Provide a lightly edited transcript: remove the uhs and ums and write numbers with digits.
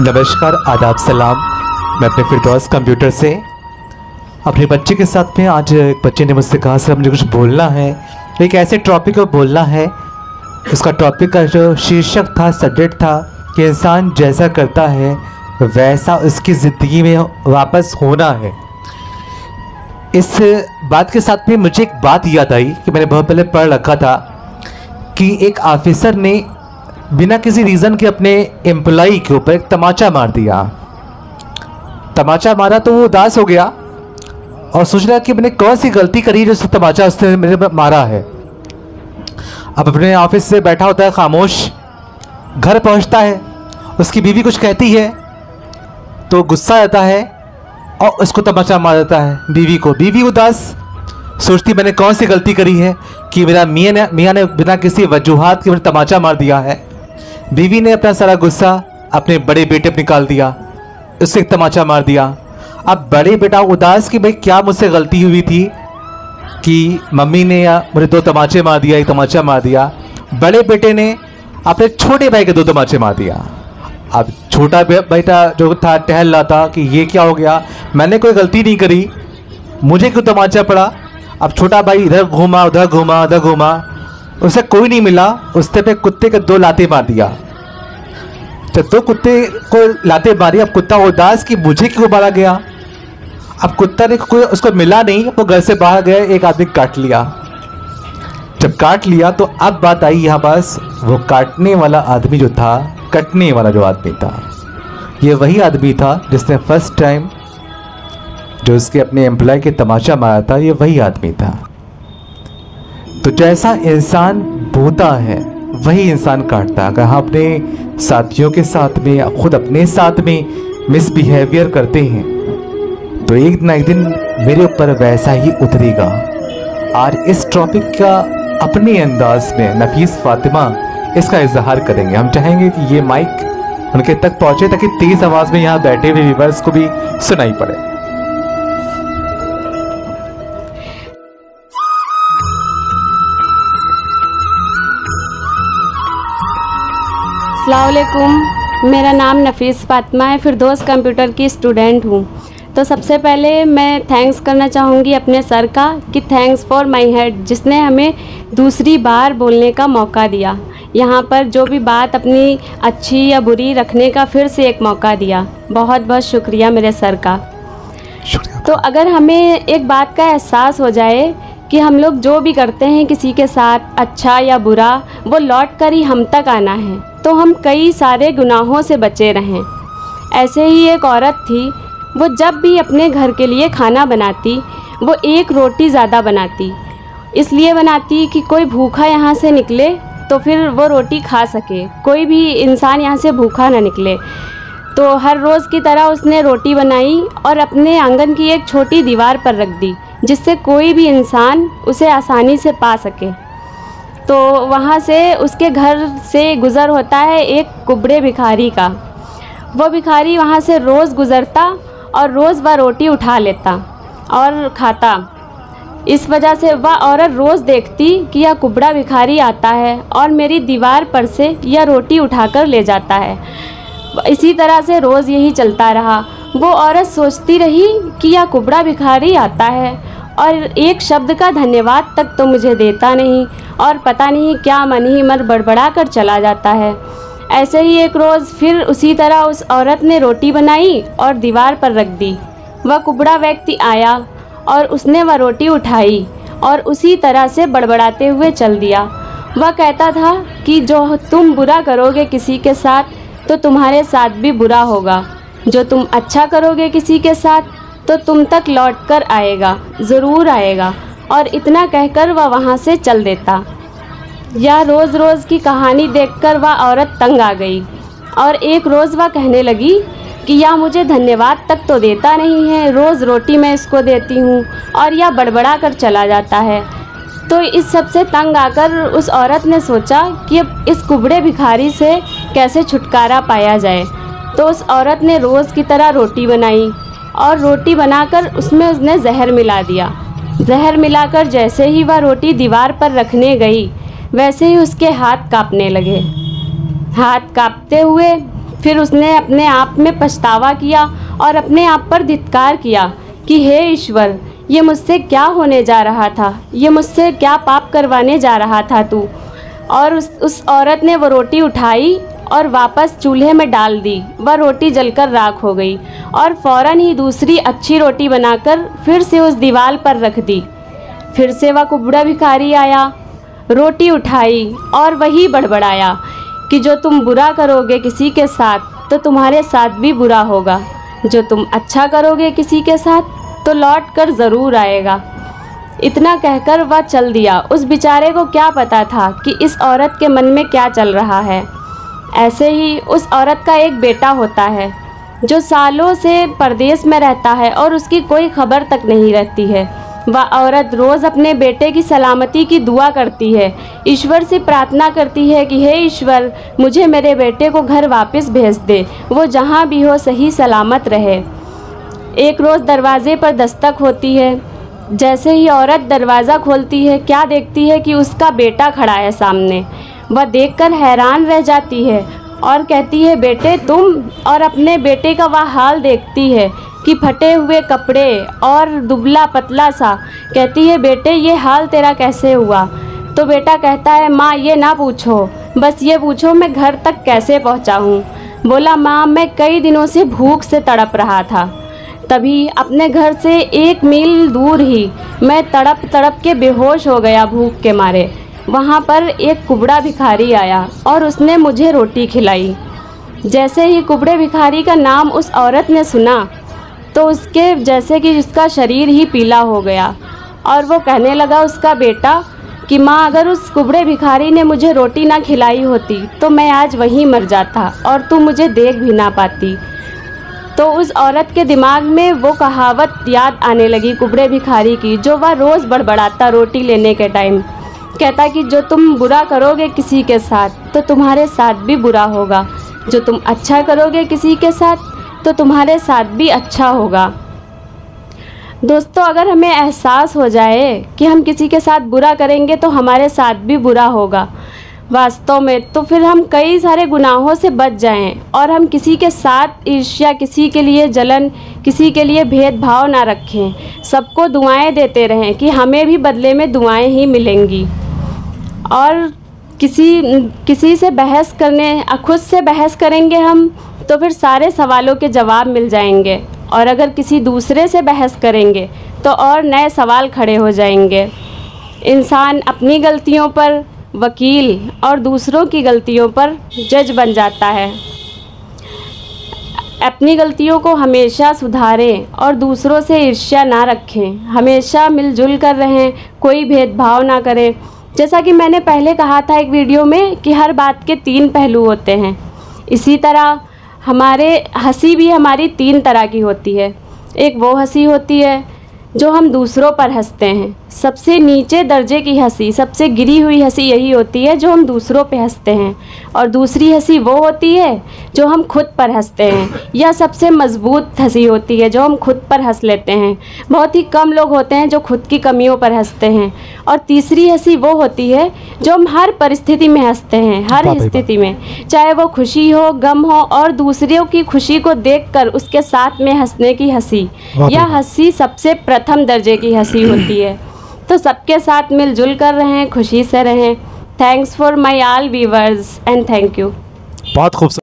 नमस्कार, आदाब, सलाम। मैं अपने फिरदौस कंप्यूटर से अपने बच्चे के साथ में आज एक बच्चे ने मुझसे कहा सर मुझे कुछ बोलना है, एक ऐसे टॉपिक पर बोलना है। उसका टॉपिक का जो शीर्षक था, सब्जेक्ट था कि इंसान जैसा करता है वैसा उसकी ज़िंदगी में वापस होना है। इस बात के साथ में मुझे एक बात याद आई कि मैंने बहुत पहले पढ़ रखा था कि एक ऑफिसर ने बिना किसी रीज़न के अपने एम्प्लॉई के ऊपर एक तमाचा मार दिया। तमाचा मारा तो वो उदास हो गया और सोच रहा कि मैंने कौन सी गलती करी जो तमाचा उसने मेरे पर मारा है। अब अपने ऑफिस से बैठा होता है खामोश, घर पहुंचता है, उसकी बीवी कुछ कहती है तो गुस्सा आता है और उसको तमाचा मार देता है बीवी को। बीवी उदास सोचती मैंने कौन सी गलती करी है कि मेरा मियाँ ने बिना किसी वजूहात के मुझे तमाचा मार दिया है। बीवी ने अपना सारा गुस्सा अपने बड़े बेटे पर निकाल दिया, उससे एक तमाचा मार दिया। अब बड़े बेटा उदास कि भाई क्या मुझसे गलती हुई थी कि मम्मी ने या मुझे दो तमाचे मार दिया, एक तमाचा मार दिया। बड़े बेटे ने अपने छोटे भाई के दो तमाचे मार दिया। अब छोटा बेटा जो था टहल रहा था कि ये क्या हो गया, मैंने कोई गलती नहीं करी, मुझे क्यों तमाचा पड़ा। अब छोटा भाई इधर घूमा उधर घूमा उधर घूमा, उसे कोई नहीं मिला, उसने पे कुत्ते के दो लाते मार दिया। जब दो कुत्ते को लाते मारी, अब कुत्ता उदास कि मुझे क्यों मारा गया। अब कुत्ता ने कोई उसको मिला नहीं, वो घर से बाहर गए, एक आदमी काट लिया। जब काट लिया तो अब बात आई यहाँ पास, वो काटने वाला आदमी जो था, कटने वाला जो आदमी था, ये वही आदमी था जिसने फर्स्ट टाइम जो उसके अपने एम्प्लॉय के तमाचा मारा था, ये वही आदमी था। तो जैसा इंसान बोता है वही इंसान काटता है। अगर हम अपने साथियों के साथ में या खुद अपने साथ में मिसबिहेवियर करते हैं तो एक ना एक दिन मेरे ऊपर वैसा ही उतरेगा। और इस टॉपिक का अपने अंदाज में नफीस फातिमा इसका इजहार करेंगे। हम चाहेंगे कि ये माइक उनके तक पहुंचे ताकि तेज आवाज में यहाँ बैठे हुए व्यूअर्स को भी सुनाई पड़े। अस्सलामुअलैकुम, मेरा नाम नफीस फातिमा है, फिरदौस कंप्यूटर की स्टूडेंट हूँ। तो सबसे पहले मैं थैंक्स करना चाहूँगी अपने सर का कि थैंक्स फॉर माय हेड, जिसने हमें दूसरी बार बोलने का मौका दिया। यहाँ पर जो भी बात अपनी अच्छी या बुरी रखने का फिर से एक मौका दिया। बहुत बहुत शुक्रिया मेरे सर का। तो अगर हमें एक बात का एहसास हो जाए कि हम लोग जो भी करते हैं किसी के साथ, अच्छा या बुरा, वो लौट कर ही हम तक आना है, तो हम कई सारे गुनाहों से बचे रहें। ऐसे ही एक औरत थी, वो जब भी अपने घर के लिए खाना बनाती वो एक रोटी ज़्यादा बनाती। इसलिए बनाती कि कोई भूखा यहाँ से निकले तो फिर वो रोटी खा सके, कोई भी इंसान यहाँ से भूखा ना निकले। तो हर रोज़ की तरह उसने रोटी बनाई और अपने आंगन की एक छोटी दीवार पर रख दी, जिससे कोई भी इंसान उसे आसानी से पा सके। तो वहाँ से उसके घर से गुज़र होता है एक कुबड़े भिखारी का। वो भिखारी वहाँ से रोज़ गुज़रता और रोज़ वह रोटी उठा लेता और खाता। इस वजह से वह औरत रोज़ देखती कि यह कुबड़ा भिखारी आता है और मेरी दीवार पर से यह रोटी उठाकर ले जाता है। इसी तरह से रोज़ यही चलता रहा। वो औरत सोचती रही कि यह कुबड़ा भिखारी आता है और एक शब्द का धन्यवाद तक तो मुझे देता नहीं और पता नहीं क्या मन ही मन बड़बड़ा कर चला जाता है। ऐसे ही एक रोज़ फिर उसी तरह उस औरत ने रोटी बनाई और दीवार पर रख दी। वह कुबड़ा व्यक्ति आया और उसने वह रोटी उठाई और उसी तरह से बड़बड़ाते हुए चल दिया। वह कहता था कि जो तुम बुरा करोगे किसी के साथ तो तुम्हारे साथ भी बुरा होगा, जो तुम अच्छा करोगे किसी के साथ तो तुम तक लौट कर आएगा, ज़रूर आएगा। और इतना कहकर वह वहाँ से चल देता। यह रोज़ रोज़ की कहानी देखकर वह औरत तंग आ गई और एक रोज़ वह कहने लगी कि यह मुझे धन्यवाद तक तो देता नहीं है, रोज़ रोटी मैं इसको देती हूँ और यह बड़बड़ा कर चला जाता है। तो इस सब से तंग आकर उस औरत ने सोचा कि अब इस कुबड़े भिखारी से कैसे छुटकारा पाया जाए। तो उस औरत ने रोज़ की तरह रोटी बनाई और रोटी बनाकर उसमें उसने जहर मिला दिया। जहर मिलाकर जैसे ही वह रोटी दीवार पर रखने गई वैसे ही उसके हाथ कांपने लगे। हाथ कांपते हुए फिर उसने अपने आप में पछतावा किया और अपने आप पर धिक्कार किया कि हे ईश्वर, ये मुझसे क्या होने जा रहा था, ये मुझसे क्या पाप करवाने जा रहा था तू। और उस औरत ने वो रोटी उठाई और वापस चूल्हे में डाल दी। वह रोटी जलकर राख हो गई और फ़ौरन ही दूसरी अच्छी रोटी बनाकर फिर से उस दीवार पर रख दी। फिर से वह कुबड़ा भिखारी आया, रोटी उठाई और वही बड़बड़ाया कि जो तुम बुरा करोगे किसी के साथ तो तुम्हारे साथ भी बुरा होगा, जो तुम अच्छा करोगे किसी के साथ तो लौट कर ज़रूर आएगा। इतना कहकर वह चल दिया। उस बेचारे को क्या पता था कि इस औरत के मन में क्या चल रहा है। ऐसे ही उस औरत का एक बेटा होता है जो सालों से परदेश में रहता है और उसकी कोई खबर तक नहीं रहती है। वह औरत रोज़ अपने बेटे की सलामती की दुआ करती है, ईश्वर से प्रार्थना करती है कि हे ईश्वर, मुझे मेरे बेटे को घर वापस भेज दे, वो जहाँ भी हो सही सलामत रहे। एक रोज़ दरवाज़े पर दस्तक होती है। जैसे ही औरत दरवाज़ा खोलती है, क्या देखती है कि उसका बेटा खड़ा है सामने। वह देखकर हैरान रह जाती है और कहती है, बेटे तुम? और अपने बेटे का वह हाल देखती है कि फटे हुए कपड़े और दुबला पतला सा। कहती है, बेटे ये हाल तेरा कैसे हुआ? तो बेटा कहता है, माँ ये ना पूछो, बस ये पूछो मैं घर तक कैसे पहुँचा हूँ। बोला, माँ मैं कई दिनों से भूख से तड़प रहा था, तभी अपने घर से 1 मील दूर ही मैं तड़प तड़प के बेहोश हो गया भूख के मारे। वहाँ पर एक कुबड़ा भिखारी आया और उसने मुझे रोटी खिलाई। जैसे ही कुबड़े भिखारी का नाम उस औरत ने सुना तो उसके जैसे कि उसका शरीर ही पीला हो गया और वो कहने लगा उसका बेटा कि माँ, अगर उस कुबड़े भिखारी ने मुझे रोटी ना खिलाई होती तो मैं आज वहीं मर जाता और तू मुझे देख भी ना पाती। तो उस औरत के दिमाग में वो कहावत याद आने लगी कुबड़े भिखारी की, जो वह रोज़ बड़बड़ाता रोटी लेने के टाइम। कहता कि जो तुम बुरा करोगे किसी के साथ तो तुम्हारे साथ भी बुरा होगा, जो तुम अच्छा करोगे किसी के साथ तो तुम्हारे साथ भी अच्छा होगा। दोस्तों, अगर हमें एहसास हो जाए कि हम किसी के साथ बुरा करेंगे तो हमारे साथ भी बुरा होगा वास्तव में, तो फिर हम कई सारे गुनाहों से बच जाएं और हम किसी के साथ ईर्ष्या, किसी के लिए जलन, किसी के लिए भेदभाव ना रखें। सबको दुआएं देते रहें कि हमें भी बदले में दुआएं ही मिलेंगी। और किसी से बहस करने, खुद से बहस करेंगे हम तो फिर सारे सवालों के जवाब मिल जाएंगे, और अगर किसी दूसरे से बहस करेंगे तो और नए सवाल खड़े हो जाएंगे। इंसान अपनी गलतियों पर वकील और दूसरों की गलतियों पर जज बन जाता है। अपनी गलतियों को हमेशा सुधारें और दूसरों से ईर्ष्या ना रखें। हमेशा मिलजुल कर रहें, कोई भेदभाव ना करें। जैसा कि मैंने पहले कहा था एक वीडियो में कि हर बात के 3 पहलू होते हैं, इसी तरह हमारे हंसी भी हमारी 3 तरह की होती है। एक वो हंसी होती है जो हम दूसरों पर हंसते हैं, सबसे नीचे दर्जे की हंसी, सबसे गिरी हुई हंसी यही होती है जो हम दूसरों पे हंसते हैं। और दूसरी हंसी वो होती है जो हम खुद पर हंसते हैं, या सबसे मजबूत हंसी होती है जो हम खुद पर हंस लेते हैं। बहुत ही कम लोग होते हैं जो खुद की कमियों पर हंसते हैं। और तीसरी हंसी वो होती है जो हम हर परिस्थिति में हंसते हैं, हर स्थिति में, चाहे वो खुशी हो, गम हो, और दूसरों की खुशी को देखकर उसके साथ में हंसने की हंसी, यह हंसी सबसे प्रथम दर्जे की हंसी होती है। तो सबके साथ मिलजुल कर रहें, खुशी से रहें। Thanks for my all viewers and thank you. बहुत खूबसूरत।